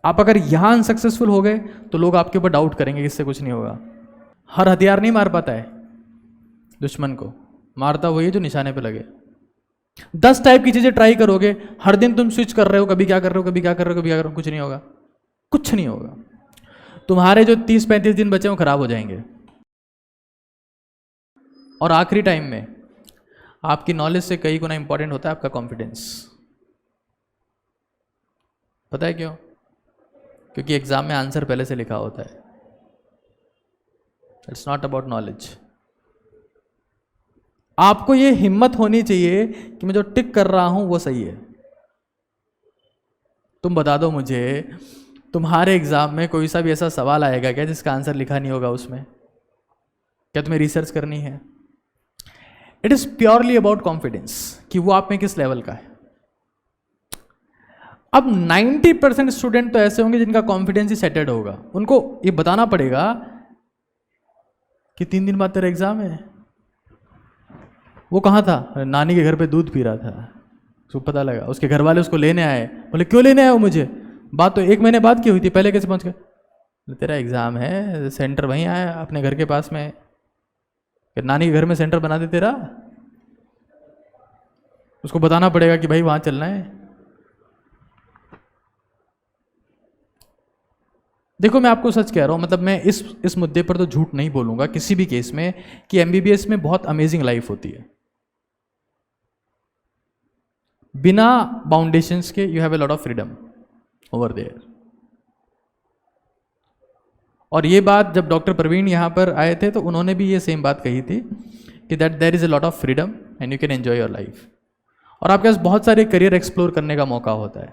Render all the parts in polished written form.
आप अगर यहाँ अनसक्सेसफुल हो गए तो लोग आपके ऊपर डाउट करेंगे कि इससे कुछ नहीं होगा। हर हथियार नहीं मार पाता है दुश्मन को, मारता वही है जो निशाने पे लगे। 10 टाइप की चीजें ट्राई करोगे, हर दिन तुम स्विच कर रहे हो, कभी क्या कर रहे हो, कभी क्या कर रहे हो, कभी क्या कर रहे हो, कुछ नहीं होगा, कुछ नहीं होगा। तुम्हारे जो 30-35 दिन बचे वो खराब हो जाएंगे। और आखिरी टाइम में आपकी नॉलेज से कई गुना इंपॉर्टेंट होता है आपका कॉन्फिडेंस। पता है क्यों? क्योंकि एग्जाम में आंसर पहले से लिखा होता है। It's not about knowledge. आपको ये हिम्मत होनी चाहिए कि मैं जो टिक कर रहा हूं वो सही है। तुम बता दो मुझे, तुम्हारे एग्जाम में कोई सा भी ऐसा सवाल आएगा क्या जिसका आंसर लिखा नहीं होगा उसमें? क्या तुम्हें रिसर्च करनी है? It is purely about confidence कि वो आप में किस लेवल का है। अब 90% स्टूडेंट तो ऐसे होंगे जिनका कॉन्फिडेंस ही सेटेड होगा। उनको ये बताना पड़ेगा कि 3 दिन बाद तेरा एग्जाम है। वो कहाँ था? नानी के घर पे दूध पी रहा था। उसको पता लगा, उसके घर वाले उसको लेने आए। बोले क्यों लेने आए हो मुझे? बात तो 1 महीने बाद की हुई थी, पहले कैसे पहुंच गए? तेरा एग्जाम है, सेंटर वहीं आया अपने घर के पास में। नानी के घर में सेंटर बना दे तेरा। उसको बताना पड़ेगा कि भाई वहां चलना है। देखो मैं आपको सच कह रहा हूं, मतलब मैं इस मुद्दे पर तो झूठ नहीं बोलूंगा किसी भी केस में कि एमबीबीएस में बहुत अमेजिंग लाइफ होती है। बिना बाउंडेशंस के you have a lot of freedom over there. और ये बात जब डॉक्टर प्रवीण यहां पर आए थे तो उन्होंने भी ये सेम बात कही थी कि that there is a lot of freedom and you can enjoy your life. और आपके पास बहुत सारे करियर एक्सप्लोर करने का मौका होता है।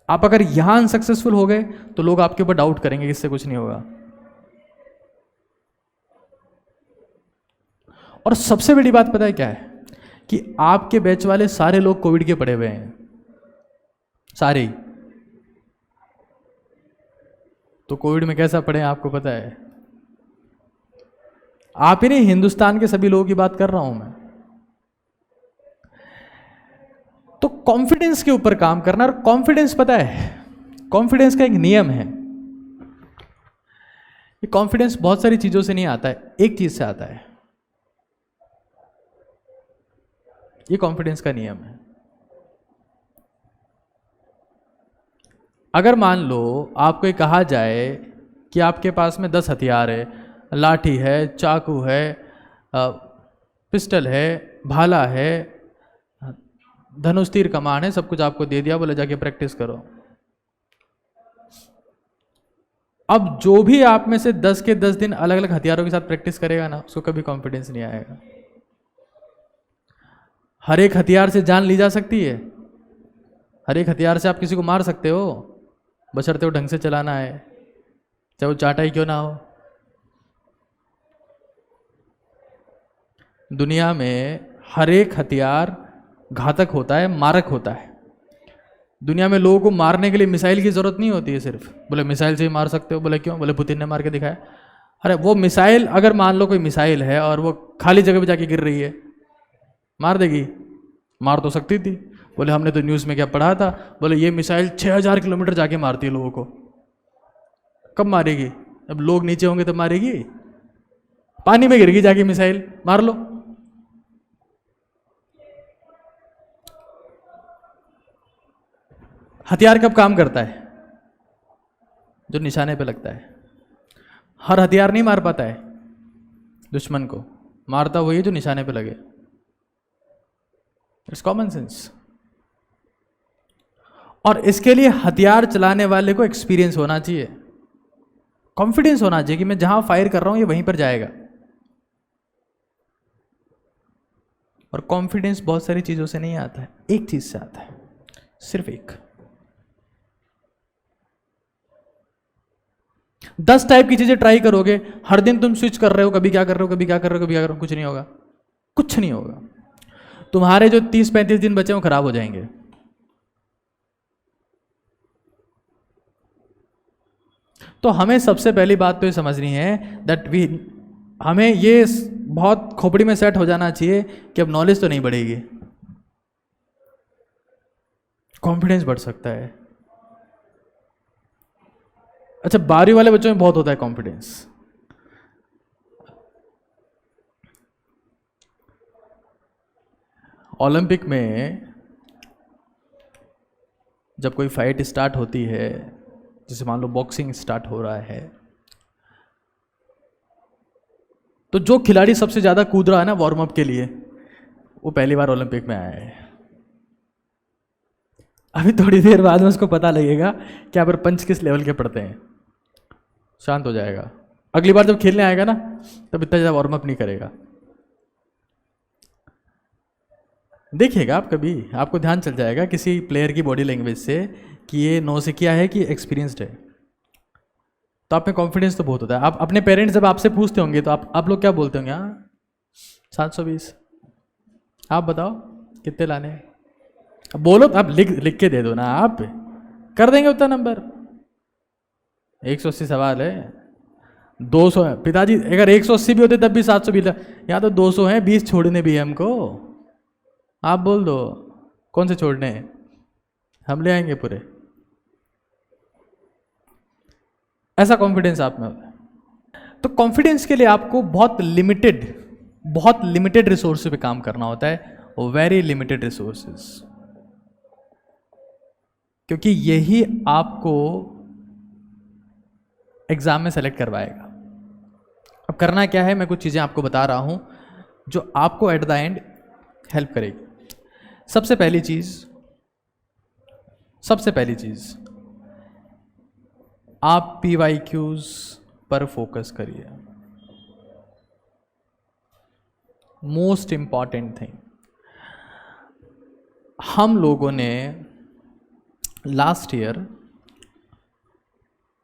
आप अगर यहां अनसक्सेसफुल हो गए तो लोग आपके ऊपर डाउट करेंगे कि इससे कुछ नहीं होगा। और सबसे बड़ी बात पता है क्या है? कि आपके बैच वाले सारे लोग कोविड के पड़े हुए हैं, सारे ही। तो कोविड में कैसा पड़े हैं आपको पता है? आप ही नहीं, हिंदुस्तान के सभी लोगों की बात कर रहा हूं मैं। तो कॉन्फिडेंस के ऊपर काम करना। और कॉन्फिडेंस पता है, कॉन्फिडेंस का एक नियम है। ये कॉन्फिडेंस बहुत सारी चीजों से नहीं आता है, एक चीज से आता है। ये कॉन्फिडेंस का नियम है। अगर मान लो आपको ये कहा जाए कि आपके पास में 10 हथियार है, लाठी है, चाकू है, पिस्टल है, भाला है, धनुष तीर कमान है, सब कुछ आपको दे दिया, बोले जाके प्रैक्टिस करो। अब जो भी आप में से 10 के 10 दिन अलग अलग हथियारों के साथ प्रैक्टिस करेगा ना, उसको कभी कॉन्फिडेंस नहीं आएगा। हर एक हथियार से जान ली जा सकती है, हर एक हथियार से आप किसी को मार सकते हो, बशर्ते वो ढंग से चलाना है, चाहे वो चाटा ही क्यों ना हो। दुनिया में हर एक हथियार घातक होता है, मारक होता है। दुनिया में लोगों को मारने के लिए मिसाइल की जरूरत नहीं होती है सिर्फ। बोले मिसाइल से ही मार सकते हो, बोले क्यों? बोले पुतिन ने मार के दिखाया। अरे वो मिसाइल, अगर मान लो कोई मिसाइल है और वो खाली जगह पे जाके गिर रही है, मार देगी? मार तो सकती थी। बोले हमने तो न्यूज़ में क्या पढ़ा था, बोले ये मिसाइल 6000 किलोमीटर जाके मारती है लोगों को। कब मारेगी? अब लोग नीचे होंगे तब मारेगी? पानी में गिरेगी जाके मिसाइल, मार लो। हथियार कब काम करता है? जो निशाने पे लगता है। हर हथियार नहीं मार पाता है दुश्मन को, मारता वही है जो निशाने पे लगे। It's common sense. और इसके लिए हथियार चलाने वाले को एक्सपीरियंस होना चाहिए, कॉन्फिडेंस होना चाहिए कि मैं जहां फायर कर रहा हूं ये वहीं पर जाएगा। और कॉन्फिडेंस बहुत सारी चीजों से नहीं आता है, एक चीज से आता है, सिर्फ एक। 10 टाइप की चीजें ट्राई करोगे, हर दिन तुम स्विच कर रहे हो, कभी क्या कर रहे हो, कभी क्या कर रहे हो, कभी क्या कर रहे हो, कुछ नहीं होगा, कुछ नहीं होगा। तुम्हारे जो 30-35 दिन बचे वो खराब हो जाएंगे। तो हमें सबसे पहली बात तो ये समझनी है दैट हमें ये बहुत खोपड़ी में सेट हो जाना चाहिए कि अब नॉलेज तो नहीं बढ़ेगी, कॉन्फिडेंस बढ़ सकता है। अच्छा, 12वीं वाले बच्चों में बहुत होता है कॉन्फिडेंस। ओलंपिक में जब कोई फाइट स्टार्ट होती है, जैसे मान लो बॉक्सिंग स्टार्ट हो रहा है, तो जो खिलाड़ी सबसे ज्यादा कूद रहा है ना वार्म अप के लिए, वो पहली बार ओलंपिक में आया है। अभी थोड़ी देर बाद में उसको पता लगेगा कि यहाँ पर पंच किस लेवल के पड़ते हैं, शांत हो जाएगा। अगली बार जब खेलने आएगा ना, तब इतना ज्यादा वार्म अप नहीं करेगा। देखिएगा आप कभी, आपको ध्यान चल जाएगा किसी प्लेयर की बॉडी लैंग्वेज से कि ये नौ से किया है कि एक्सपीरियंस्ड है। तो आप में कॉन्फिडेंस तो बहुत होता है। आप अपने पेरेंट्स जब आपसे पूछते होंगे तो आप लोग क्या बोलते होंगे? हाँ 720। आप बताओ कितने लाने हैं? अब बोलो तो आप लिख के दे दो ना, आप कर देंगे उतना नंबर। 180 सवाल है, 200 है पिताजी। अगर 180 भी होते तब भी 700 भी था, यहाँ तो 200 है, 20 छोड़ने भी है हमको। आप बोल दो कौन से छोड़ने हैं, हम ले आएंगे पूरे। ऐसा कॉन्फिडेंस आप में होता है। तो कॉन्फिडेंस के लिए आपको बहुत लिमिटेड रिसोर्स पे काम करना होता है, वेरी लिमिटेड रिसोर्सेज, क्योंकि यही आपको एग्जाम में सेलेक्ट करवाएगा। अब करना क्या है, मैं कुछ चीजें आपको बता रहा हूं जो आपको एट द एंड हेल्प करेगी। सबसे पहली चीज आप PYQs पर फोकस करिए। मोस्ट इंपॉर्टेंट थिंग, हम लोगों ने लास्ट ईयर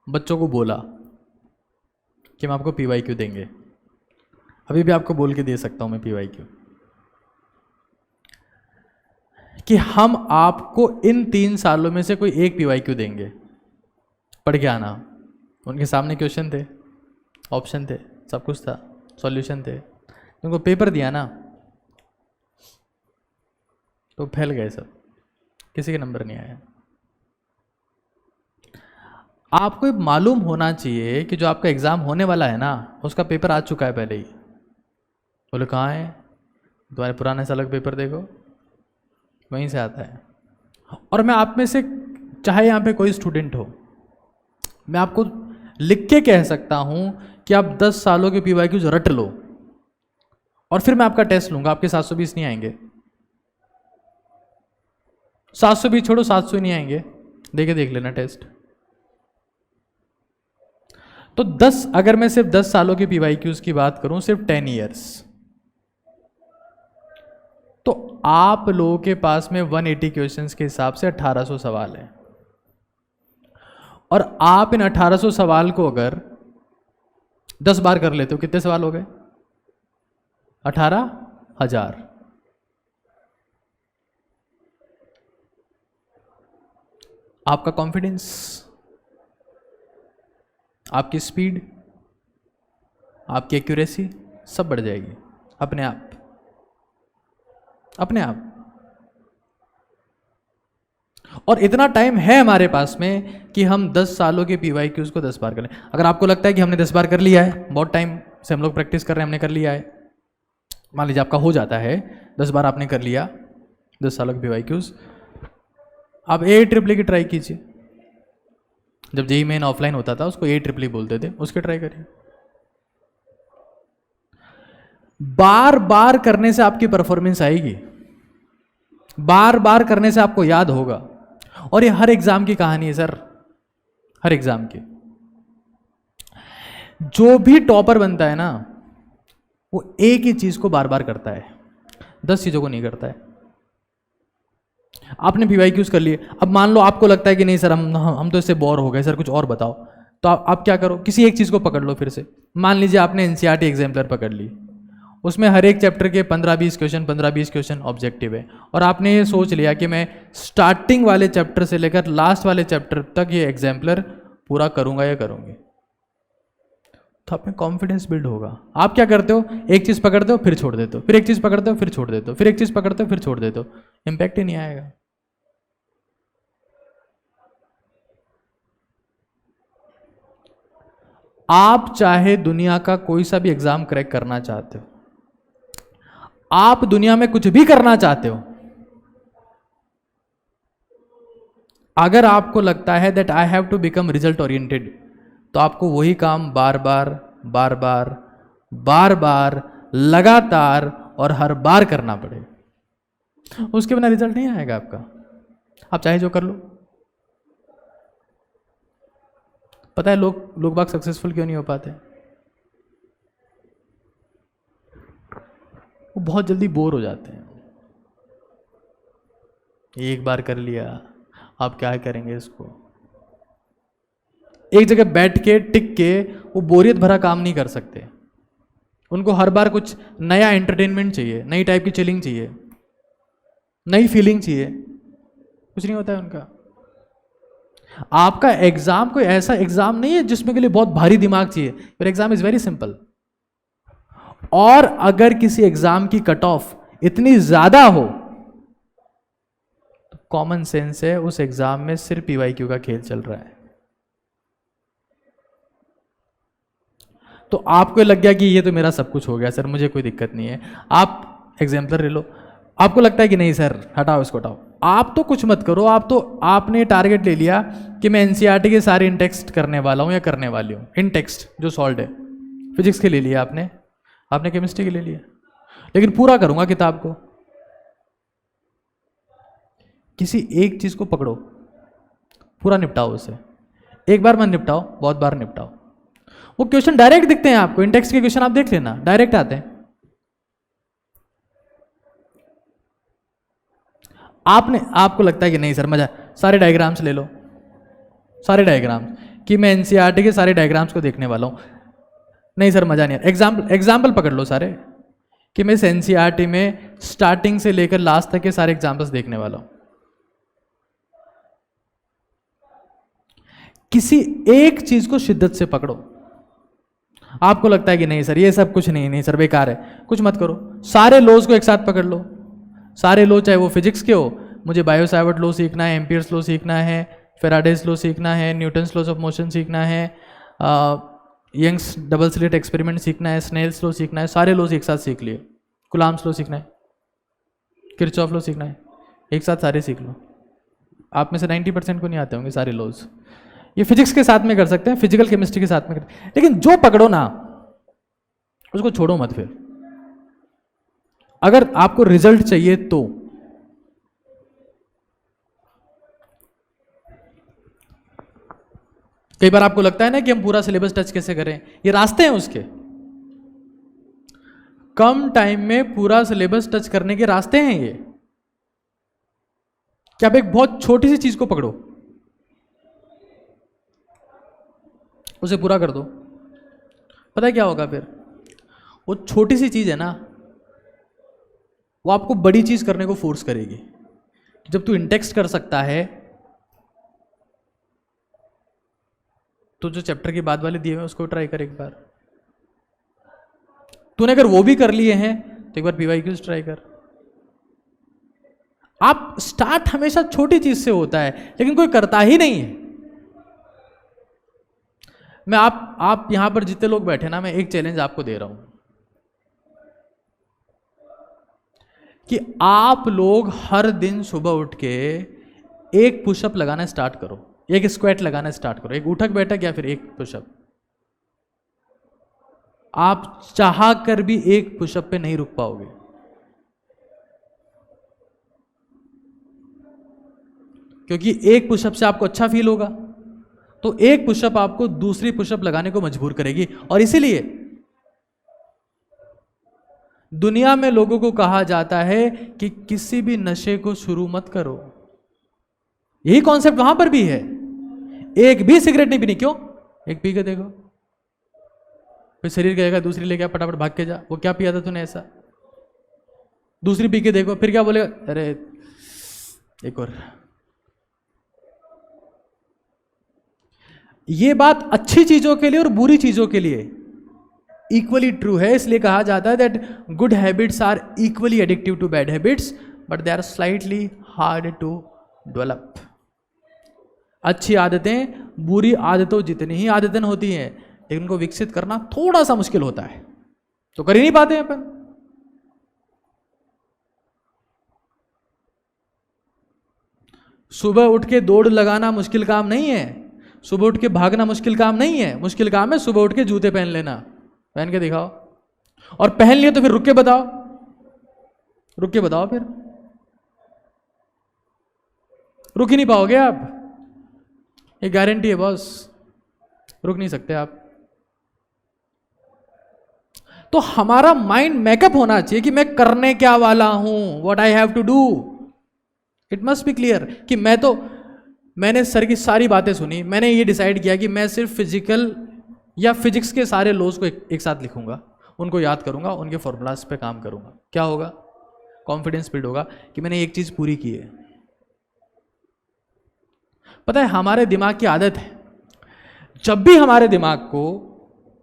बच्चों को बोला कि हम आपको PYQ देंगे। अभी भी आपको बोल के दे सकता हूं मैं PYQ, कि हम आपको इन 3 सालों में से कोई एक PYQ देंगे, पढ़ के आना। उनके सामने क्वेश्चन थे, ऑप्शन थे, सब कुछ था, सॉल्यूशन थे। उनको पेपर दिया ना तो फैल गए सब, किसी के नंबर नहीं आया। आपको मालूम होना चाहिए कि जो आपका एग्जाम होने वाला है ना, उसका पेपर आ चुका है पहले ही। बोले कहाँ है? तुम्हारे पुराने साल का पेपर देखो, वहीं से आता है। और मैं आप में से, चाहे यहाँ पे कोई स्टूडेंट हो, मैं आपको लिख के कह सकता हूं कि आप 10 सालों के PYQs रट लो, और फिर मैं आपका टेस्ट लूंगा। आपके 720 नहीं आएंगे, 720 छोड़ो, 700 नहीं आएंगे, देख लेना टेस्ट। तो 10, अगर मैं सिर्फ 10 सालों के PYQs की बात करूं, सिर्फ 10 ईयर्स, तो आप लोगों के पास में 180 क्वेश्चंस के हिसाब से 1800 सवाल है। और आप इन 1800 सवाल को अगर 10 बार कर लेते हो, कितने सवाल हो गए? 18,000। आपका कॉन्फिडेंस, आपकी स्पीड, आपकी एक्यूरेसी सब बढ़ जाएगी अपने आप। और इतना टाइम है हमारे पास में कि हम 10 सालों के PYQs को 10 बार कर लें। अगर आपको लगता है कि हमने 10 बार कर लिया है, बहुत टाइम से हम लोग प्रैक्टिस कर रहे हैं, हमने कर लिया है, मान लीजिए आपका हो जाता है 10 बार आपने कर लिया 10 सालों के PYQs, आप AIEEE की ट्राई कीजिए। जब JEE मेन ऑफलाइन होता था उसको AIEEE बोलते थे, उसके ट्राई करिए। बार बार करने से आपकी परफॉर्मेंस आएगी, बार बार करने से आपको याद होगा। और ये हर एग्जाम की कहानी है सर, हर एग्जाम की। जो भी टॉपर बनता है ना, वो एक ही चीज को बार बार करता है, 10 चीजों को नहीं करता है। आपने PYQs कर लिए, अब मान लो आपको लगता है कि नहीं सर हम तो इससे बोर हो गए, सर कुछ और बताओ, तो आप क्या करो, किसी एक चीज को पकड़ लो फिर से। मान लीजिए आपने NCERT एग्जाम्पलर पकड़ ली, उसमें हर एक चैप्टर के 15-20 क्वेश्चन ऑब्जेक्टिव है, और आपने ये सोच लिया कि मैं स्टार्टिंग वाले चैप्टर से लेकर लास्ट वाले चैप्टर तक ये एग्जाम्पलर पूरा करूंगा या करूंगी, तो आप में कॉन्फिडेंस बिल्ड होगा। आप क्या करते हो, एक चीज पकड़ते हो फिर छोड़ देते हो, फिर एक चीज पकड़ते हो फिर छोड़ देते हो, फिर एक चीज पकड़ते हो फिर छोड़ देते हो, इंपैक्ट ही नहीं आएगा। आप चाहे दुनिया का कोई सा भी एग्जाम क्रैक करना चाहते हो, आप दुनिया में कुछ भी करना चाहते हो, अगर आपको लगता है that I have to become result oriented, तो आपको वही काम बार बार बार बार बार बार लगातार और हर बार करना पड़े, उसके बिना रिजल्ट नहीं आएगा आपका, आप चाहे जो कर लो। पता है लोग बाग सक्सेसफुल क्यों नहीं हो पाते? वो बहुत जल्दी बोर हो जाते हैं। एक बार कर लिया, आप क्या करेंगे इसको? एक जगह बैठ के टिक के वो बोरियत भरा काम नहीं कर सकते, उनको हर बार कुछ नया एंटरटेनमेंट चाहिए, नई टाइप की चिलिंग चाहिए, नई फीलिंग चाहिए, कुछ नहीं होता है उनका। आपका एग्जाम कोई ऐसा एग्जाम नहीं है जिसमें के लिए बहुत भारी दिमाग चाहिए, your exam is very simple. और अगर किसी एग्जाम की कट ऑफ इतनी ज्यादा हो तो कॉमन सेंस है उस एग्जाम में सिर्फ पीवाईक्यू का खेल चल रहा है। तो आपको लग गया कि ये तो मेरा सब कुछ हो गया सर, मुझे कोई दिक्कत नहीं है, आप एग्जाम्पलर ले लो। आपको लगता है कि नहीं सर हटाओ इसको हटाओ, आप तो कुछ मत करो, आपने टारगेट ले लिया कि मैं एनसीईआरटी के सारे इनटेक्स्ट करने वाला हूं या करने वाली हूं। इनटेक्स्ट जो सॉल्व है, फिजिक्स के ले लिया आपने केमिस्ट्री के ले लिया, लेकिन पूरा करूंगा किताब को। किसी एक चीज को पकड़ो, पूरा निपटाओ उसे। एक बार मत निपटाओ, बहुत बार निपटाओ। वो क्वेश्चन डायरेक्ट दिखते हैं आपको, इनटेक्स्ट के क्वेश्चन आप देख लेना, डायरेक्ट आते हैं। आपको लगता है कि नहीं सर मजा, सारे डायग्राम्स ले लो, सारे डायग्राम्स कि मैं एनसीईआरटी के सारे डायग्राम्स को देखने वाला हूं। नहीं सर मजा नहीं। एग्जाम्पल पकड़ लो सारे कि मैं इस एनसीईआरटी में स्टार्टिंग से लेकर लास्ट तक के सारे एग्जाम्पल्स देखने वाला हूं। किसी एक चीज को शिद्दत से पकड़ो। आपको लगता है कि नहीं सर ये सब कुछ नहीं सर बेकार है, कुछ मत करो, सारे लॉज को एक साथ पकड़ लो। सारे लॉ, चाहे वो फिजिक्स के हो, मुझे बायो सावर्ट लॉ सीखना है, एम्पियर्स लॉ सीखना है, फेराडेज लॉ सीखना है, न्यूटन्स लॉज ऑफ मोशन सीखना है, यंग्स डबल स्लिट एक्सपेरिमेंट सीखना है, स्नेल्स लॉ सीखना है, सारे लॉज एक साथ सीख लिए। कुलाम्स लॉ सीखना है, किरचॉफ लॉ सीखना है, एक साथ सारे सीख लो। आप में से 90% को नहीं आते होंगे सारे लॉज। ये फिजिक्स के साथ में कर सकते हैं, फिजिकल केमिस्ट्री के साथ में कर, लेकिन जो पकड़ो ना उसको छोड़ो मत। फिर अगर आपको रिजल्ट चाहिए तो कई बार आपको लगता है ना कि हम पूरा सिलेबस टच कैसे करें, ये रास्ते हैं उसके। कम टाइम में पूरा सिलेबस टच करने के रास्ते हैं ये, कि आप एक बहुत छोटी सी चीज को पकड़ो, उसे पूरा कर दो। पता है क्या होगा फिर? वो छोटी सी चीज है ना, वो आपको बड़ी चीज करने को फोर्स करेगी। जब तू इंटेक्स्ट कर सकता है तो जो चैप्टर के बाद वाले दिए हुए उसको ट्राई कर एक बार। तूने अगर वो भी कर लिए हैं तो एक बार पीवाईक्यूज ट्राई कर। आप स्टार्ट हमेशा छोटी चीज से होता है, लेकिन कोई करता ही नहीं है। मैं आप यहां पर जितने लोग बैठे ना, मैं एक चैलेंज आपको दे रहा हूं कि आप लोग हर दिन सुबह उठ के एक पुशअप लगाना स्टार्ट करो, एक स्क्वाट लगाना स्टार्ट करो, एक उठक बैठक या फिर एक पुशअप। आप चाह कर भी एक पुशअप पे नहीं रुक पाओगे, क्योंकि एक पुशअप से आपको अच्छा फील होगा, तो एक पुशअप आपको दूसरी पुशअप लगाने को मजबूर करेगी। और इसीलिए दुनिया में लोगों को कहा जाता है कि किसी भी नशे को शुरू मत करो। यही कॉन्सेप्ट वहां पर भी है। एक भी सिगरेट नहीं पीनी, क्यों? एक पी के देखो, फिर शरीर कहेगा दूसरी लेके आ, फटाफट भाग के जा। वो क्या पिया था तूने ऐसा? दूसरी पी के देखो, फिर क्या बोलेगा? अरे एक और। ये बात अच्छी चीजों के लिए और बुरी चीजों के लिए इक्वली ट्रू है। इसलिए कहा जाता है that good habits are equally addictive to bad habits, but they are slightly hard to develop. अच्छी आदतें बुरी आदतों जितनी ही आदतें होती हैं, लेकिन उनको विकसित करना थोड़ा सा मुश्किल होता है, तो कर ही नहीं पाते हैं अपन। सुबह उठ के दौड़ लगाना मुश्किल काम नहीं है, सुबह उठ के भागना मुश्किल काम नहीं है, मुश्किल काम है सुबह उठ के जूते पहन लेना। पहन के दिखाओ, और पहन लिए तो फिर रुक के बताओ, रुक के बताओ, फिर रुक ही नहीं पाओगे आप, ये गारंटी है बॉस, रुक नहीं सकते आप। तो हमारा माइंड मेकअप होना चाहिए कि मैं करने क्या वाला हूं, what I have to do. It must be clear कि मैंने सर की सारी बातें सुनी, मैंने ये डिसाइड किया कि मैं सिर्फ फिजिकल या फिजिक्स के सारे लॉज को एक साथ लिखूंगा, उनको याद करूंगा, उनके फॉर्मूलाज पे काम करूंगा। क्या होगा? कॉन्फिडेंस बिल्ड होगा कि मैंने एक चीज पूरी की है। पता है हमारे दिमाग की आदत है, जब भी हमारे दिमाग को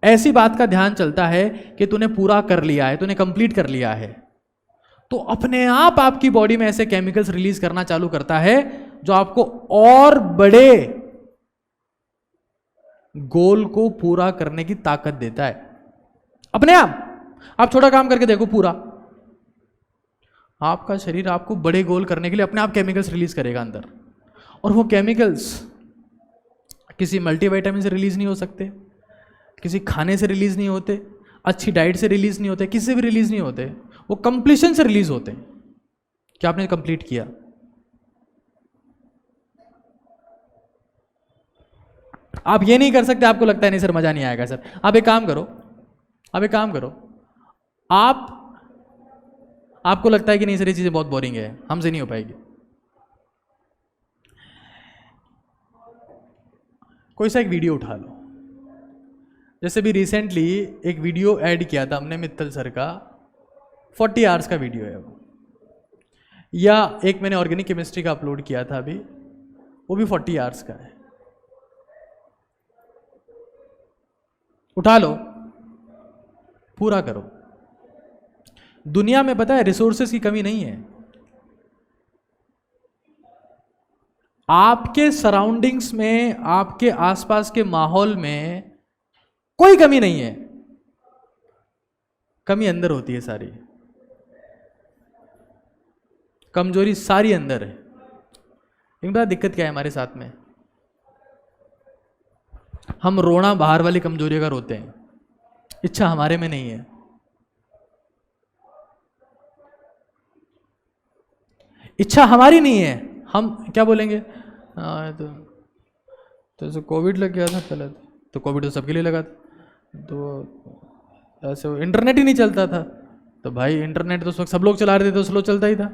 ऐसी बात का ध्यान चलता है कि तूने पूरा कर लिया है, तूने कंप्लीट कर लिया है, तो अपने आप आपकी बॉडी में ऐसे केमिकल्स रिलीज करना चालू करता है जो आपको और बड़े गोल को पूरा करने की ताकत देता है अपने आप छोटा काम करके देखो, पूरा आपका शरीर आपको बड़े गोल करने के लिए अपने आप केमिकल्स रिलीज करेगा अंदर, और वो केमिकल्स किसी मल्टीविटामिन से रिलीज नहीं हो सकते, किसी खाने से रिलीज नहीं होते, अच्छी डाइट से रिलीज नहीं होते, किसी से भी रिलीज नहीं होते, वो कंप्लीशन से रिलीज होते हैं कि आपने कंप्लीट किया। आप ये नहीं कर सकते, आपको लगता है नहीं सर मजा नहीं आएगा सर, आप एक काम करो, आपको लगता है कि नहीं सर ये चीजें बहुत बोरिंग है, हमसे नहीं हो पाएगी। कोई सा एक वीडियो उठा लो, जैसे भी रिसेंटली एक वीडियो ऐड किया था हमने मित्तल सर का, 40 आवर्स का वीडियो है वो, या एक मैंने ऑर्गेनिक केमिस्ट्री का अपलोड किया था अभी, वो भी 40 आवर्स का है। उठा लो, पूरा करो। दुनिया में पता है रिसोर्सेज की कमी नहीं है, आपके सराउंडिंग्स में, आपके आसपास के माहौल में कोई कमी नहीं है, कमी अंदर होती है सारी, कमजोरी सारी अंदर है। लेकिन पता दिक्कत क्या है हमारे साथ में, हम रोना बाहर वाली कमजोरियों का रोते हैं, इच्छा हमारे में नहीं है। इच्छा हमारी नहीं है, हम क्या बोलेंगे, तो कोविड लग गया था पहले, तो कोविड तो सबके लिए लगा था, तो ऐसे इंटरनेट ही नहीं चलता था, तो भाई इंटरनेट तो उस वक्त सब लोग चला रहे थे, तो स्लो चलता ही था।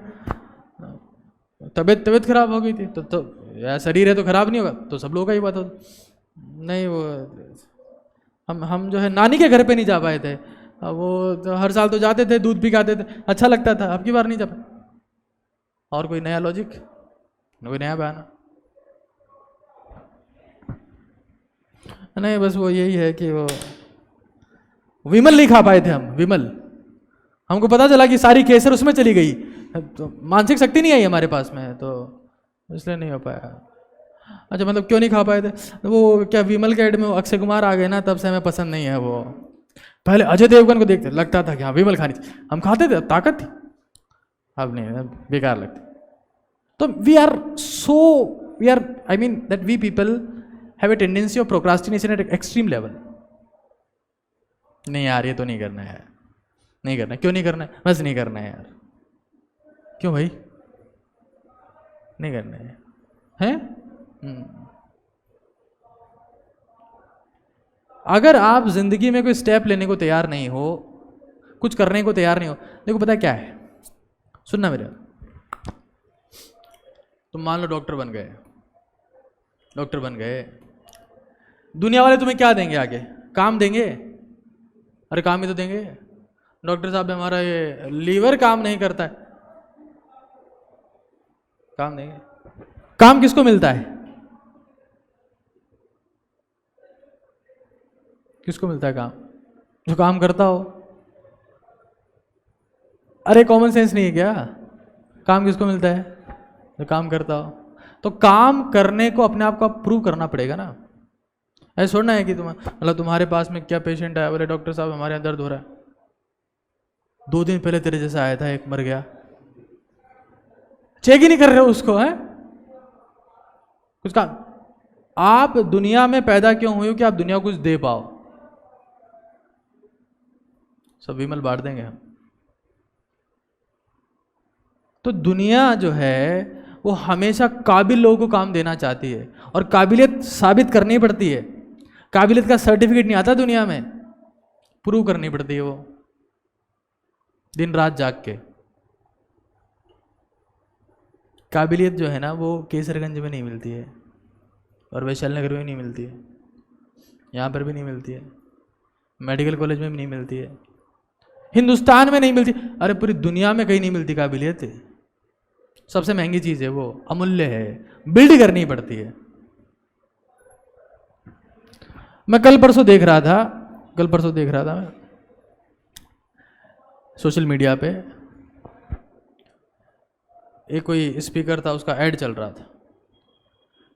तबीयत खराब हो गई थी, तो यार शरीर है तो खराब नहीं होगा, तो सब लोगों का ही बात हो, नहीं वो हम जो है नानी के घर पे नहीं जा पाए थे, वो तो हर साल तो जाते थे, दूध पी के आते थे, अच्छा लगता था, अब की बार नहीं जा पाए। और कोई नया लॉजिक, कोई नया बहाना नहीं, बस वो यही है कि वो विमल नहीं खा पाए थे हम, विमल हमको पता चला कि सारी केसर उसमें चली गई, तो मानसिक शक्ति नहीं आई हमारे पास में, तो इसलिए नहीं हो पाया। अच्छा मतलब क्यों नहीं खा पाए थे, वो क्या विमल के एड में अक्षय कुमार आ गए ना, तब से हमें पसंद नहीं है वो। पहले अजय देवगन को देखते लगता था कि हाँ विमल खानी चाहिए, हम खाते थे, ताकत थी, अब नहीं, बेकार लगती। तो we are I mean that we people have a tendency of procrastination at extreme level. नहीं यार ये तो नहीं करना है यार, नहीं करना, क्यों नहीं करना है, बस नहीं करना है यार, क्यों भाई नहीं करना है, हैं? अगर आप जिंदगी में कोई स्टेप लेने को तैयार नहीं हो, कुछ करने को तैयार नहीं हो, देखो पता है क्या है, सुनना मेरे, तुम मान लो डॉक्टर बन गए, दुनिया वाले तुम्हें क्या देंगे आगे, काम देंगे, अरे काम ही तो देंगे। डॉक्टर साहब हमारा ये लीवर काम नहीं करता है, काम देंगे। काम किसको मिलता है, किसको मिलता है काम, जो काम करता हो। अरे कॉमन सेंस नहीं है क्या, काम किसको मिलता है, जो काम करता हो। तो काम करने को अपने आप को प्रूव करना पड़ेगा ना, ऐसा छोड़ना है कि मतलब तुम्हारे पास में क्या पेशेंट आया, बोले डॉक्टर साहब हमारे यहाँ दर्द हो रहा है, 2 दिन पहले तेरे जैसा आया था, एक मर गया, चेक ही नहीं कर रहे हो उसको, है उसका। आप दुनिया में पैदा क्यों हुए हो कि आप दुनिया को कुछ दे पाओ। सब विमल बांट देंगे हम। तो दुनिया जो है वो हमेशा काबिल लोगों को काम देना चाहती है, और काबिलियत साबित करनी पड़ती है। काबिलियत का सर्टिफिकेट नहीं आता दुनिया में, प्रूव करनी पड़ती है वो दिन रात जाग के। काबिलियत जो है ना वो केसरगंज में नहीं मिलती है, और वैशाली नगर में नहीं मिलती है, यहाँ पर भी नहीं मिलती है, मेडिकल कॉलेज में भी नहीं मिलती है, हिंदुस्तान में नहीं मिलती, अरे पूरी दुनिया में कहीं नहीं मिलती काबिलियत। सबसे महंगी चीज़ है वो, अमूल्य है, बिल्ड करनी पड़ती है। मैं कल परसों देख रहा था मैं सोशल मीडिया पे, एक कोई स्पीकर था, उसका ऐड चल रहा था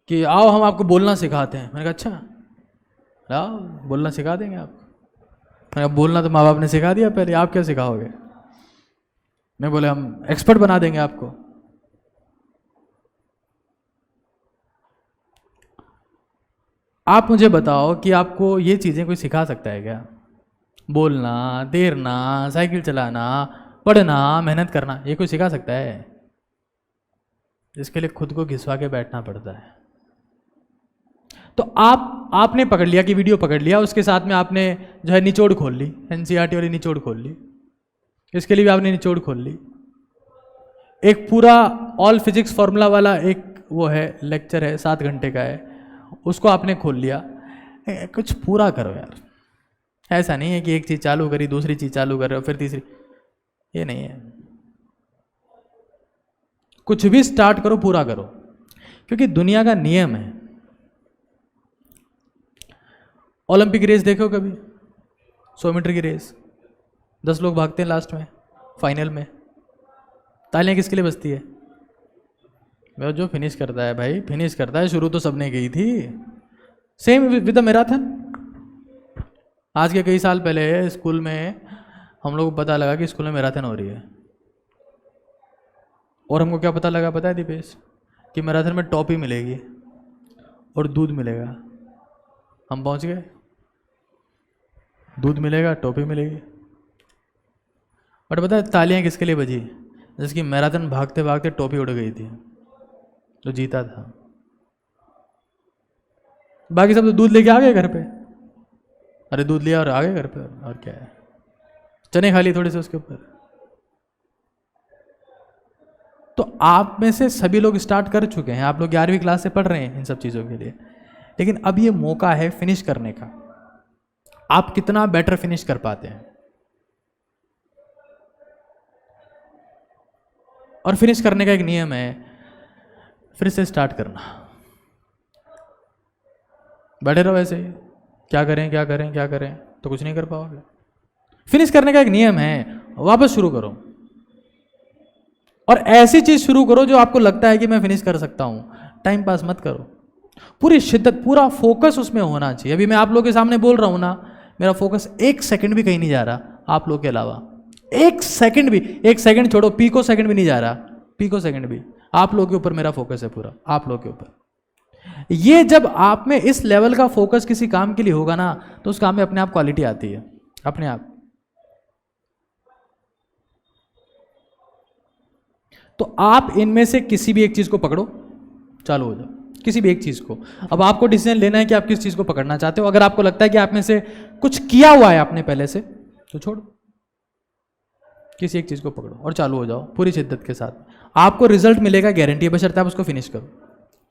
कि आओ हम आपको बोलना सिखाते हैं। मैंने कहा अच्छा आओ बोलना सिखा देंगे आपको। मैंने कहा बोलना तो माँ बाप ने सिखा दिया पहले, आप क्या सिखाओगे। मैं बोले हम एक्सपर्ट बना देंगे आपको। आप मुझे बताओ कि आपको ये चीज़ें कोई सिखा सकता है क्या? बोलना, तैरना, साइकिल चलाना, पढ़ना, मेहनत करना, ये कोई सिखा सकता है? इसके लिए खुद को घिसवा के बैठना पड़ता है। तो आपने पकड़ लिया कि वीडियो पकड़ लिया, उसके साथ में आपने जो है निचोड़ खोल ली, एनसीईआरटी वाली निचोड़ खोल ली, इसके लिए भी आपने निचोड़ खोल ली। एक पूरा ऑल फिजिक्स फॉर्मूला वाला एक वो है लेक्चर है, 7 घंटे का है, उसको आपने खोल लिया। कुछ पूरा करो यार। ऐसा नहीं है कि एक चीज़ चालू करी, दूसरी चीज़ चालू कर रहे हो, फिर तीसरी, ये नहीं है। कुछ भी स्टार्ट करो, पूरा करो, क्योंकि दुनिया का नियम है। ओलंपिक रेस देखो कभी, 100 मीटर की रेस, 10 लोग भागते हैं लास्ट में, फाइनल में तालियां किसके लिए बजती है? वो जो फिनिश करता है भाई, फिनिश करता है। शुरू तो सबने की थी। Same with the marathon. आज के कई साल पहले स्कूल में हम लोग को पता लगा कि स्कूल में मैराथन हो रही है, और हमको क्या पता लगा पता है दीपेश? कि मैराथन में टॉफी मिलेगी और दूध मिलेगा। हम पहुंच गए, दूध मिलेगा, टॉफी मिलेगी। बट पता है तालियां किसके लिए बजी? जिसकी मैराथन भागते भागते टॉफी उड़ गई थी, जो जीता था। बाकी सब तो दूध लेके आ गए घर पे। अरे दूध लिया और आ गए घर पे, और क्या है, चने खा लिए थोड़े से उसके ऊपर। तो आप में से सभी लोग स्टार्ट कर चुके हैं, आप लोग 11वीं क्लास से पढ़ रहे हैं इन सब चीज़ों के लिए, लेकिन अब ये मौका है फिनिश करने का। आप कितना बेटर फिनिश कर पाते हैं, और फिनिश करने का एक नियम है, फिर से स्टार्ट करना। बैठे रहो ऐसे ही, क्या करें क्या करें क्या करें, तो कुछ नहीं कर पाओगे। फिनिश करने का एक नियम है, वापस शुरू करो, और ऐसी चीज शुरू करो जो आपको लगता है कि मैं फिनिश कर सकता हूं। टाइम पास मत करो, पूरी शिद्दत, पूरा फोकस उसमें होना चाहिए। अभी मैं आप लोगों के सामने बोल रहा हूं ना, मेरा फोकस 1 सेकंड भी कहीं नहीं जा रहा आप लोग के अलावा। 1 सेकंड भी, 1 सेकंड छोड़ो, पीको सेकंड भी नहीं जा रहा, पीको सेकंड भी। आप लोग के ऊपर मेरा फोकस है पूरा, आप लोग के ऊपर। ये जब आप में इस लेवल का फोकस किसी काम के लिए होगा ना, तो उस काम में अपने आप क्वालिटी आती है, अपने आप। तो आप इनमें से किसी भी एक चीज को पकड़ो, चालू हो जाओ, किसी भी एक चीज को। अब आपको डिसीजन लेना है कि आप किस चीज को पकड़ना चाहते हो। अगर आपको लगता है कि आप में से कुछ किया हुआ है आपने पहले से, तो छोड़ो, किसी एक चीज को पकड़ो और चालू हो जाओ पूरी शिद्दत के साथ। आपको रिजल्ट मिलेगा गारंटी है, बशर्ते आप उसको फिनिश करो।